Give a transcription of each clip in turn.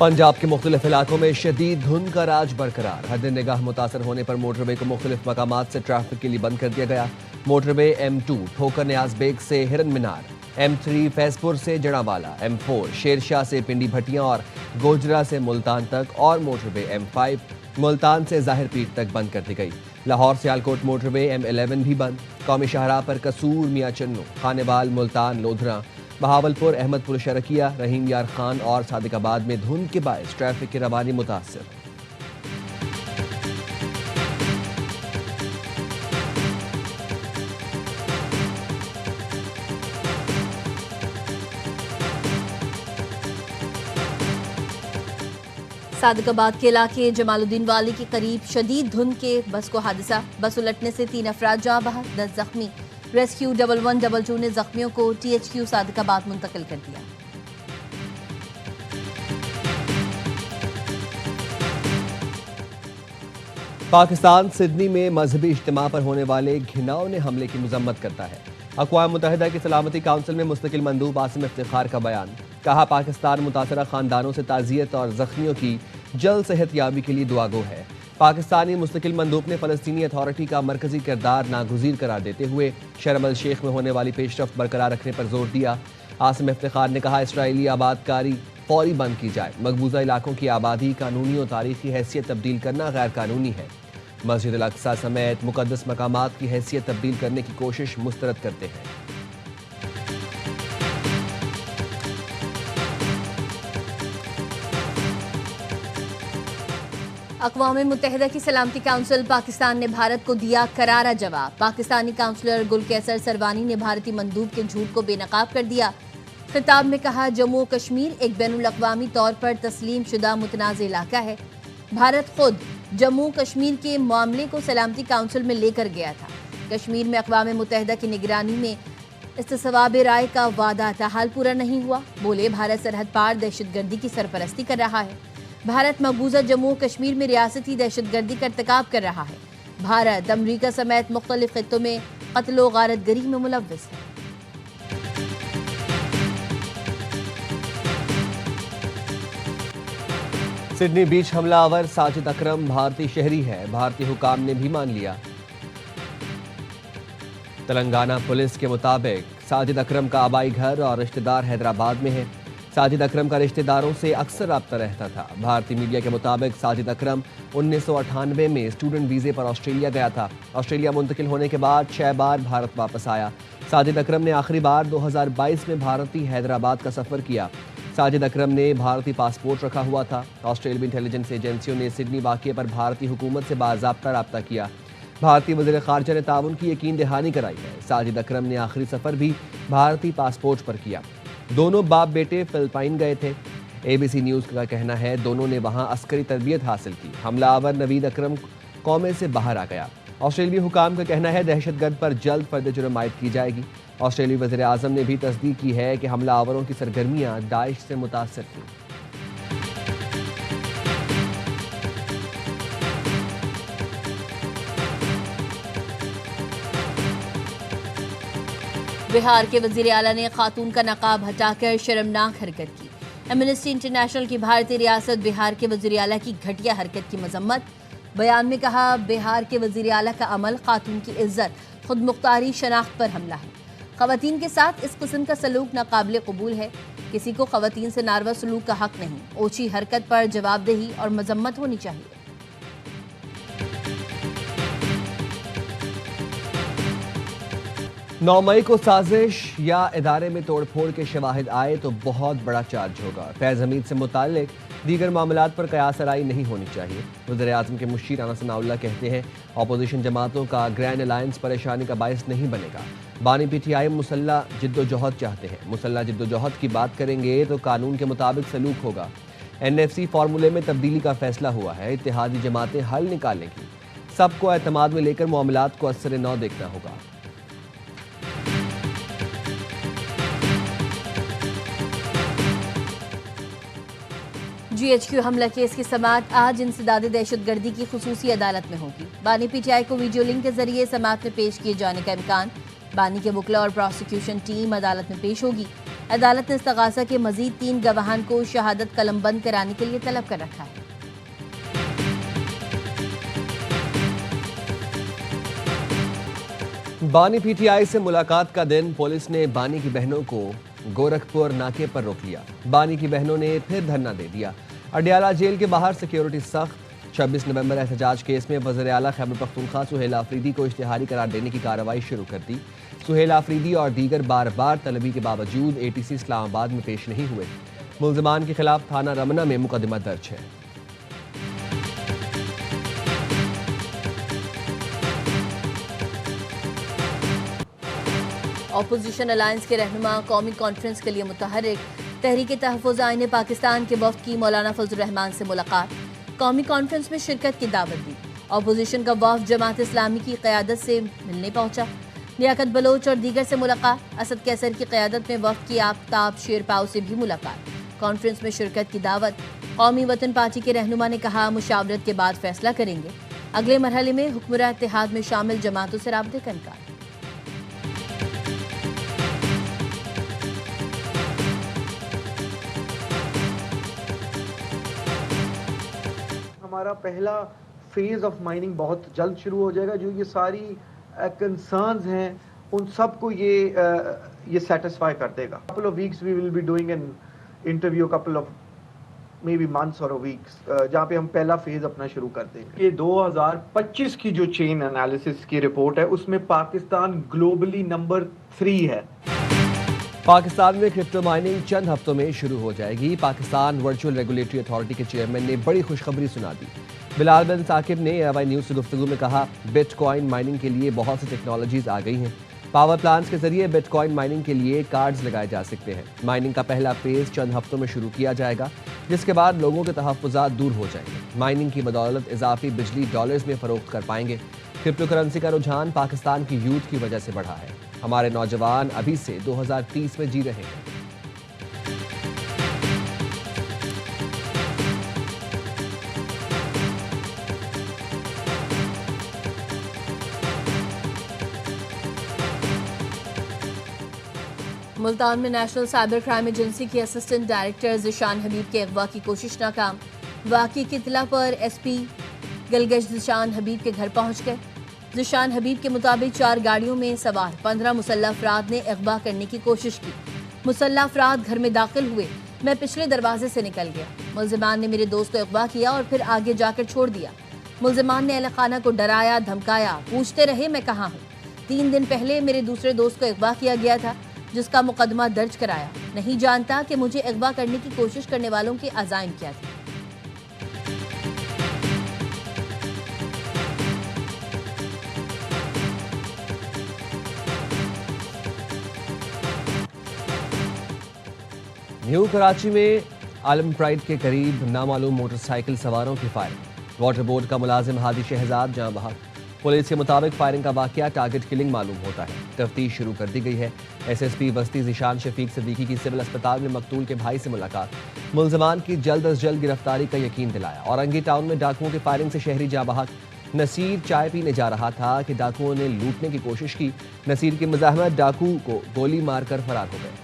पंजाब के मुख्तलिफ इलाकों में शदीद धुंध का राज बरकरार। हद निगाह मुतासर होने पर मोटरवे को मुख्तलिफ मकामात से ट्रैफिक के लिए बंद कर दिया गया। मोटरवे M2 ठोकर न्याज बेग से हिरन मीनार, M3 फैजपुर से जड़ावाला, M4 शेरशाह से पिंडी भटियां और गोजरा से मुल्तान तक और मोटरवे M5 मुल्तान से जाहिर पीर तक बंद कर दी गई। लाहौर सियालकोट मोटरवे M11 भी बंद। कौमी शाहराह पर कसूर, मियां चन्नू, खानेवाल, मुल्तान, लोधरा, बहावलपुर, अहमदपुर शरकिया, रहीम यार खान और सादिकाबाद में धुंध के बायस ट्रैफिक की रवानी मुतासर। सादिकाबाद के इलाके जमालुद्दीन वाली के करीब शदीद धुंध के बस को हादसा। बस उलटने से 3 अफराद जाँ बहक, 10 जख्मी। रेस्क्यू 1122 ने जख्मियों को THQ सादिकाबाद मुंतकिल कर दिया। पाकिस्तान सिडनी में मजहबी इज्तिमा पर होने वाले घिनौने हमले की मजम्मत करता है। अक़वाम मुत्तहिदा की सलामती काउंसिल में मुस्तकिल मंदूब आसिम इफ्तिखार का बयान। कहा, पाकिस्तान मुतासरा खानदानों से ताज़ियत और जख्मियों की जल्द सेहतयाबी के लिए दुआगो है। पाकिस्तानी मुस्तकिल मंदूब ने फ़लस्तीनी अथॉरिटी का मरकजी किरदार नागुज़ीर करार देते हुए शर्म अल शेख में होने वाली पेशरफ्त बरकरार रखने पर जोर दिया। आसिम इफ्तिखार ने कहा, इसराइली आबादकारी फौरी बंद की जाए। मकबूजा इलाकों की आबादी कानूनी और तारीखी हैसियत तब्दील करना गैर कानूनी है। मस्जिद अल अक्सा समेत मुकद्दस मकामात की हैसियत तब्दील करने की कोशिश मुस्तरद करते हैं। अक़वाम मुत्तहिदा की सलामती काउंसिल पाकिस्तान ने भारत को दिया करारा जवाब। पाकिस्तानी काउंसलर गुलकैसर सरवानी ने भारतीय मंदूब के झूठ को बेनकाब कर दिया। खिताब में कहा, जम्मू कश्मीर एक बैनुल अक़वामी तौर पर तस्लीम शुदा मुतनाज़ इलाका है। भारत खुद जम्मू कश्मीर के मामले को सलामती काउंसिल में लेकर गया था। कश्मीर में अक़वाम मुत्तहिदा की निगरानी में इस्तिसवाब राय का वादा ताहाल पूरा नहीं हुआ। बोले, भारत सरहद पार दहशतगर्दी की सरपरस्ती कर रहा है। भारत मकबूजा जम्मू कश्मीर में रियासती दहशतगर्दी का इर्तिकाब कर रहा है। भारत अमरीका समेत मुख्तलिफ खित्तों में कत्ल व गारतगरी में मुलव्वस है। सिडनी बीच हमलावर साजिद अकरम भारतीय शहरी है। भारतीय हुकाम ने भी मान लिया। तेलंगाना पुलिस के मुताबिक साजिद अकरम का आबाई घर और रिश्तेदार हैदराबाद में है। साजिद अकरम का रिश्तेदारों से अक्सर राब्ता रहता था। भारतीय मीडिया के मुताबिक साजिद अकरम 1998 में स्टूडेंट वीज़े पर ऑस्ट्रेलिया गया था। ऑस्ट्रेलिया मुंतकिल होने के बाद 6 बार भारत वापस आया। साजिद अकरम ने आखिरी बार 2022 में भारतीय हैदराबाद का सफ़र किया। साजिद अकरम ने भारतीय पासपोर्ट रखा हुआ था। ऑस्ट्रेलियाई इंटेलिजेंस एजेंसियों ने सिडनी वाक़े पर भारतीय हुकूमत से बाज़ाब्ता राब्ता किया। भारतीय वज़ीर ख़ारजा ने ताउन की यकीन दहानी कराई है। साजिद अकरम ने आखिरी सफ़र भी भारतीय पासपोर्ट पर किया। दोनों बाप बेटे फिलिपाइन गए थे। ABC न्यूज़ का कहना है, दोनों ने वहां अस्करी तरबियत हासिल की। हमलावर नवीद अकरम कौमे से बाहर आ गया। ऑस्ट्रेलियाई हुकाम का कहना है, दहशतगर्द पर जल्द फर्द जुर्म आयद की जाएगी। ऑस्ट्रेलियाई वज़ीर आज़म ने भी तस्दीक की है कि हमलावरों की सरगर्मियां दाइश से मुतासर थीं। बिहार के वज़ीर आला ने खातून का नकाब हटाकर शर्मनाक हरकत की। एमनेस्टी इंटरनेशनल की भारतीय रियासत बिहार के वज़ीर आला की घटिया हरकत की मजम्मत। बयान में कहा, बिहार के वज़ीर आला का अमल खातून की इज्जत, खुद मुख्तारी, शनाख्त पर हमला है। ख़वातीन के साथ इस किस्म का सलूक नाकाबिल कबूल है। किसी को ख़वातीन से नारवा सलूक का हक नहीं। ओछी हरकत पर जवाबदेही और मजम्मत होनी चाहिए। 9 मई को साजिश या इदारे में तोड़फोड़ के शवाहिद आए तो बहुत बड़ा चार्ज होगा। फैज़ हमीद से मुताल्लिक दीगर मामलात पर कयास आराई नहीं होनी चाहिए। वज़ीर आज़म के मुशीर राना सनाउल्लाह कहते हैं, अपोजिशन जमातों का ग्रैंड अलायंस परेशानी का बायस नहीं बनेगा। बानी PTI मुसल्लह जिद्दोजहद चाहते हैं। मुसल्लह जिद्दोजहद की बात करेंगे तो कानून के मुताबिक सलूक होगा। NFC फार्मूले में तब्दीली का फैसला हुआ है। इत्तेहादी जमातें हल निकालेंगी। सबको एतमाद में लेकर मामलात को असर नौ देखना होगा। GHQ हमला केस की समाअत आज इंसदाद दहशतगर्दी की खुसूसी अदालत में होगी। बानी PTI को वीडियो लिंक के जरिए समाअत में पेश किए जाने का इम्कान। बानी के वकला और प्रोसिक्यूशन टीम अदालत में पेश होगी। अदालत ने इस्तगासा के मजीद 3 गवाहान को शहादत कलमबंद कराने के लिए तलब कर रखा है। बानी पीटीआई से मुलाकात का दिन पुलिस ने बानी की बहनों को गोरखपुर नाके पर रोक लिया। बानी की बहनों ने फिर धरना दे दिया। अडयाला जेल के बाहर सिक्योरिटी सख्त। 26 नवंबर एहतजाज केस में वज़ीर आला खैबर पख्तूनख्वा सुहेल आफरीदी को इश्तिहारी करार देने की कार्रवाई शुरू कर दी। सुहेल आफरीदी और दीगर बार बार तलबी के बावजूद एटीसी इस्लामाबाद में पेश नहीं हुए। मुल्ज़िमान के खिलाफ थाना रमना में मुकदमा दर्ज है। ऑपोजिशन अलायंस के रहनुमा कौमी कॉन्फ्रेंस के लिए मुतहर्रिक। तहरीक तहफ़्फ़ुज़ आईन पाकिस्तान के वफ़द की मौलाना फजल रहमान से मुलाकात। कौमी कॉन्फ्रेंस में शिरकत की दावत दी। ऑपोजिशन का वफ़द जमात इस्लामी की क़यादत से मिलने पहुंचा। लियाकत बलोच और दीगर से मुलाकात। असद कैसर की क़यादत में वफ़द की आफ्ताब शेरपाव से भी मुलाकात। कॉन्फ्रेंस में शिरकत की दावत। कौमी वतन पार्टी के रहनुमा ने कहा, मुशावरत के बाद फैसला करेंगे। अगले मरहले में हुक्मरान इत्तेहाद में शामिल जमातों से राब्ते का इनकार। हमारा पहला फेज ऑफ माइनिंग बहुत जल्द शुरू हो जाएगा। जो ये सारी कंसर्न्स हैं उन सबको ये सेटिस्फाई कर देगा। Couple of weeks we will be doing an interview, couple of maybe months और वीक्स, जहाँ पे हम पहला फेज अपना शुरू कर देंगे। ये 2025 की जो चेन एनालिसिस की रिपोर्ट है उसमें पाकिस्तान ग्लोबली नंबर 3 है। पाकिस्तान में क्रिप्टो माइनिंग चंद हफ्तों में शुरू हो जाएगी। पाकिस्तान वर्चुअल रेगुलेटरी अथॉरिटी के चेयरमैन ने बड़ी खुशखबरी सुना दी। बिलाल बिन साकिब ने AY न्यूज़ से गुफ्तगू में कहा, बिटकॉइन माइनिंग के लिए बहुत सी टेक्नोलॉजीज आ गई हैं। पावर प्लांट्स के जरिए बिटकॉइन माइनिंग के लिए कार्ड्स लगाए जा सकते हैं। माइनिंग का पहला फेज चंद हफ्तों में शुरू किया जाएगा, जिसके बाद लोगों के तहफ़्फ़ुज़ात दूर हो जाएंगे। माइनिंग की बदौलत इजाफी बिजली डॉलर्स में फरोख्त कर पाएंगे। क्रिप्टो करेंसी का रुझान पाकिस्तान की यूथ की वजह से बढ़ा है। हमारे नौजवान अभी से 2030 में जी रहे हैं। मुल्तान में नेशनल साइबर क्राइम एजेंसी की असिस्टेंट डायरेक्टर ज़िशान हबीब के अगवा की कोशिश नाकाम। वाक़ई की इत्तला पर SP गलगश ज़िशान हबीब के घर पहुंच गए। ज़िशान हबीब के मुताबिक 4 गाड़ियों में सवार 15 मुसल्लह अफराद ने अगवा करने की कोशिश की। मुसल्लह अफराद घर में दाखिल हुए। मैं पिछले दरवाजे से निकल गया। मुल्ज़िमान ने मेरे दोस्त को अगवा किया और फिर आगे जाकर छोड़ दिया। मुल्ज़िमान ने अहले खाना को डराया, धमकाया, पूछते रहे मैं कहाँ हूँ। 3 दिन पहले मेरे दूसरे दोस्त को अगवा किया गया था, जिसका मुकदमा दर्ज कराया। नहीं जानता कि मुझे अगवा करने की कोशिश करने वालों के अज़ाइम क्या थे। न्यू कराची में आलम प्राइड के करीब नामालूम मोटरसाइकिल सवारों की फायरिंग। वाटर बोर्ड का मुलाजिम हादी शहजाद जहां बहक। पुलिस के मुताबिक फायरिंग का वाकया टारगेट किलिंग मालूम होता है। तफ्तीश शुरू कर दी गई है। SSP बस्ती ज़िशान शफीक सिद्दीकी की सिविल अस्पताल में मकतूल के भाई से मुलाकात। मुल्ज़िमान की जल्द अज जल्द गिरफ्तारी का यकीन दिलाया। औरंगी टाउन में डाकुओं की फायरिंग से शहरी जहां बहक। नसीर चाय पीने जा रहा था कि डाकुओं ने लूटने की कोशिश की। नसीर की मुज़ाहमत डाकू को गोली मारकर फरार हो गए।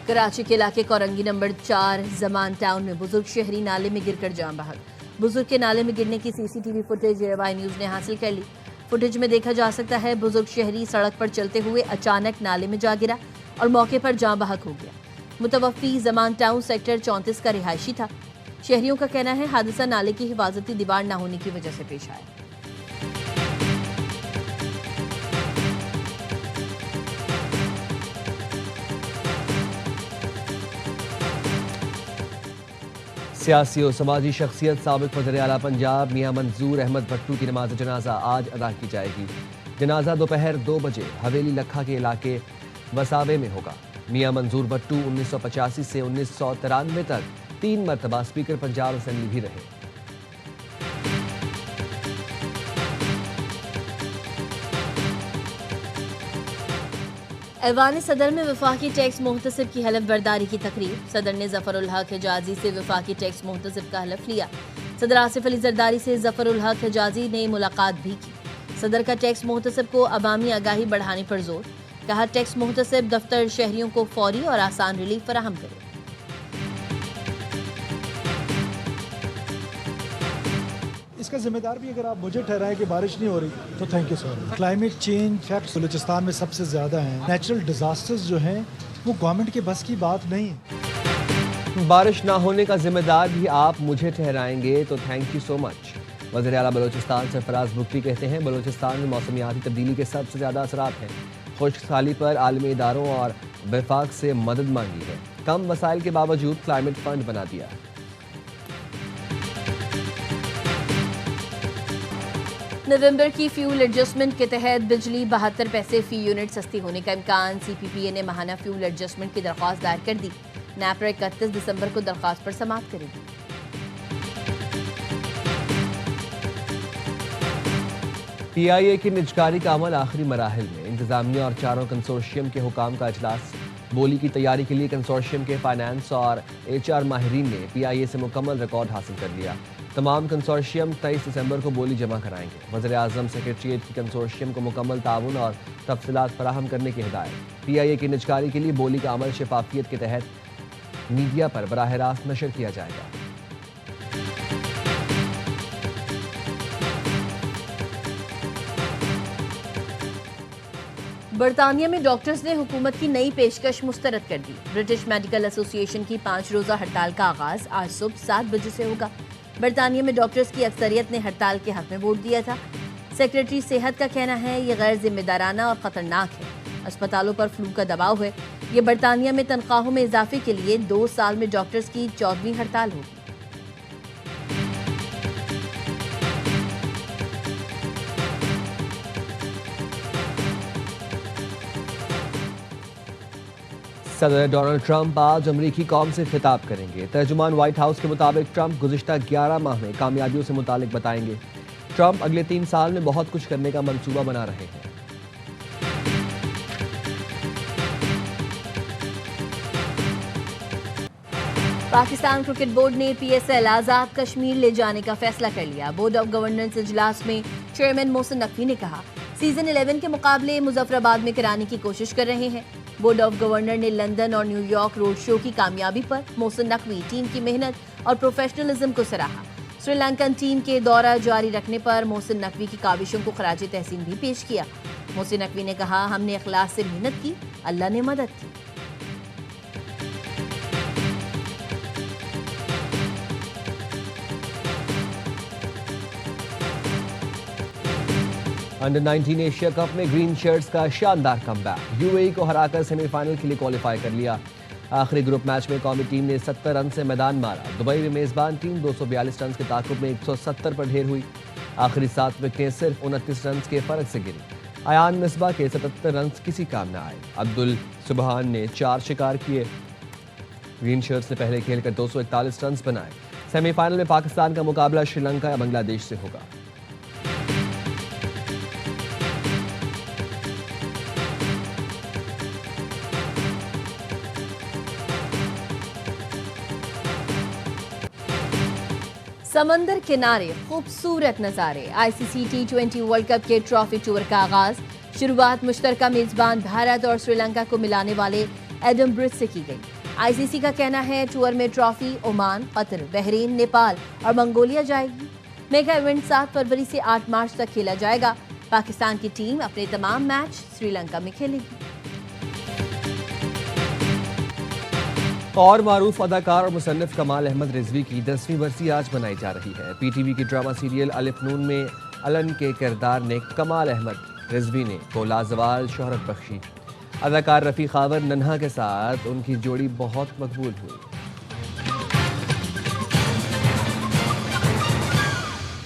कराची के इलाके कोरंगी नंबर 4 जमान टाउन में बुजुर्ग शहरी नाले में गिरकर जान बहक। बुजुर्ग के नाले में गिरने की CCTV फुटेज AY न्यूज़ ने हासिल कर ली। फुटेज में देखा जा सकता है बुजुर्ग शहरी सड़क पर चलते हुए अचानक नाले में जा गिरा और मौके पर जान बहक हो गया। मुतवफ़ी जमान टाउन सेक्टर 34 का रिहायशी था। शहरियों का कहना है हादसा नाले की हिफाजती दीवार न होने की वजह से पेश आया। सियासी और समाजी शख्सियत साबिक़ वज़ीर आला पंजाब मियां मंजूर अहमद भट्टू की नमाज जनाजा आज अदा की जाएगी। जनाजा दोपहर 2 बजे हवेली लखा के इलाके वसावे में होगा। मियां मंजूर भट्टू 1985 से 1993 तक 3 मरतबा स्पीकर पंजाब असेंबली भी रहे। ऐवान सदर में वफाकी टैक्स मुहतसिब की हलफ बर्दारी की तकरीब। सदर ने जफरुल हक हिजाजी से वफाकी टैक्स मुहतसिब का हलफ लिया। सदर आसिफ अली जरदारी से जफरुल हक हिजाजी ने मुलाकात भी की। सदर का टैक्स मुहतसिब को अवामी आगाही बढ़ाने पर जोर। कहा टैक्स मुहतसिब दफ्तर शहरियों को फौरी और आसान रिलीफ फराहम करे। इसका जिम्मेदार भी अगर आप मुझे ठहराएं कि बारिश नहीं हो रही तो thank you sir. Climate change facts Balochistan में सबसे ज़्यादा हैं। नेचुरल डिजास्टर्स जो हैं वो गवर्नमेंट के बस की बात नहीं है। बारिश ना होने का जिम्मेदार भी आप मुझे ठहराएंगे तो थैंक यू सो मच। वज़ीर आला बलूचिस्तान सरफराज बुगटी कहते हैं बलूचिस्तान में मौसमियाती तब्दीली के सबसे ज़्यादा असरात हैं। खुश्क साली पर आलमी इदारों और वफाक से मदद मांगी है। कम वसाइल के बावजूद क्लाइमेट फंड बना दिया। नवंबर की फ्यूल एडजस्टमेंट के तहत बिजली 72 पैसे फी यूनिट सस्ती होने का इम्कान। CPPA ने माहाना फ्यूल एडजस्टमेंट की दरख्वास्त दायर कर दी। नैपरा 31 दिसंबर को दरख्वास्त पर समाअत करेगी। PIA की निजकारी का अमल आखिरी मराहिल में। इंतजामिया और चारों कंसोर्शियम के हुकाम का इजलास। बोली की तैयारी के लिए कंसोर्शियम के फाइनेंस और HR माहिरीन ने PIA से मुकम्मल रिकॉर्ड हासिल कर लिया। तमाम कंसोर्शियम 23 दिसंबर को बोली जमा कराएंगे। वज़ीर आज़म सेक्रेटरीट की कंसोर्शियम को मुकम्मल ताउन और तफसीलात फराहम करने की हिदायत। PIA की निजकारी के लिए बोली का अमल शफाफियत के तहत मीडिया पर बराह रास्त नशर किया जाएगा। बरतानिया में डॉक्टर्स ने हुकूमत की नई पेशकश मुस्तरद कर दी। ब्रिटिश मेडिकल एसोसिएशन की 5 रोज़ा हड़ताल का आगाज आज सुबह 7 बजे से होगा। बरतानिया में डॉक्टर्स की अक्सरियत ने हड़ताल के हक में वोट दिया था। सेक्रेटरी सेहत का कहना है ये गैर जिम्मेदाराना और खतरनाक है। अस्पतालों पर फ्लू का दबाव है। ये बरतानिया में तनख्वाहों में इजाफे के लिए 2 साल में डॉक्टर्स की 14वीं हड़ताल होगी। सदर डोनाल्ड ट्रंप आज अमरीकी कौम से खिताब करेंगे। तर्जुमान व्हाइट हाउस के मुताबिक ट्रंप गुज़िश्ता 11 माह में कामयाबियों से मुतालिक बताएंगे। ट्रंप अगले 3 साल में बहुत कुछ करने का मंसूबा बना रहे हैं। पाकिस्तान क्रिकेट बोर्ड ने PSL आज़ाद कश्मीर ले जाने का फैसला कर लिया। बोर्ड ऑफ गवर्नेंस इजलास में चेयरमैन मोहसिन नकवी ने कहा सीजन 11 के मुकाबले मुजफ्फराबाद में कराने की कोशिश कर रहे हैं। बोर्ड ऑफ गवर्नर ने लंदन और न्यूयॉर्क रोड शो की कामयाबी पर मोहसिन नकवी टीम की मेहनत और प्रोफेशनलिज्म को सराहा। श्रीलंकन टीम के दौरा जारी रखने पर मोहसिन नकवी की काविशों को खराज तहसीन भी पेश किया। मोहसिन नकवी ने कहा हमने इखलास से मेहनत की, अल्लाह ने मदद की। अंडर 19 एशिया कप में ग्रीन शर्ट्स का शानदार कमबैक। UAE को हराकर सेमीफाइनल के लिए क्वालिफाई कर लिया। आखिरी ग्रुप मैच में कौमी टीम ने 70 रन से मैदान मारा। दुबई में मेजबान टीम 242 रन के ताकुब में 170 पर ढेर हुई। आखिरी 7 विकेटें सिर्फ 29 रन के फर्क से गिरी। अयान मिसबा के 77 रन किसी काम न आए। अब्दुल सुबहान ने 4 शिकार किए। ग्रीन शर्ट्स ने पहले खेलकर 241 रन बनाए। सेमीफाइनल में पाकिस्तान का मुकाबला श्रीलंका या बांग्लादेश से होगा। समंदर किनारे खूबसूरत नज़ारे। ICC T20 वर्ल्ड कप के ट्रॉफी टूर का आगाज। शुरुआत मुश्तरका मेजबान भारत और श्रीलंका को मिलाने वाले एडम ब्रिज से की गई। ICC का कहना है टूर में trophy Oman, Qatar, Bahrain, Nepal और मंगोलिया जाएगी। मेगा इवेंट 7 फरवरी से 8 मार्च तक खेला जाएगा। पाकिस्तान की टीम अपने तमाम मैच श्रीलंका में खेलेगी। और मारूफ अदाकार और मुसन्निफ कमाल अहमद रिजवी की 10वीं बरसी आज मनाई जा रही है। PTV की ड्रामा सीरियल अलिफ नून में अलन के किरदार ने कमाल अहमद रिजवी ने को लाजवाल शोहरत बख्शी। अदाकार रफ़ी खावर नन्हा के साथ उनकी जोड़ी बहुत मकबूल हुई।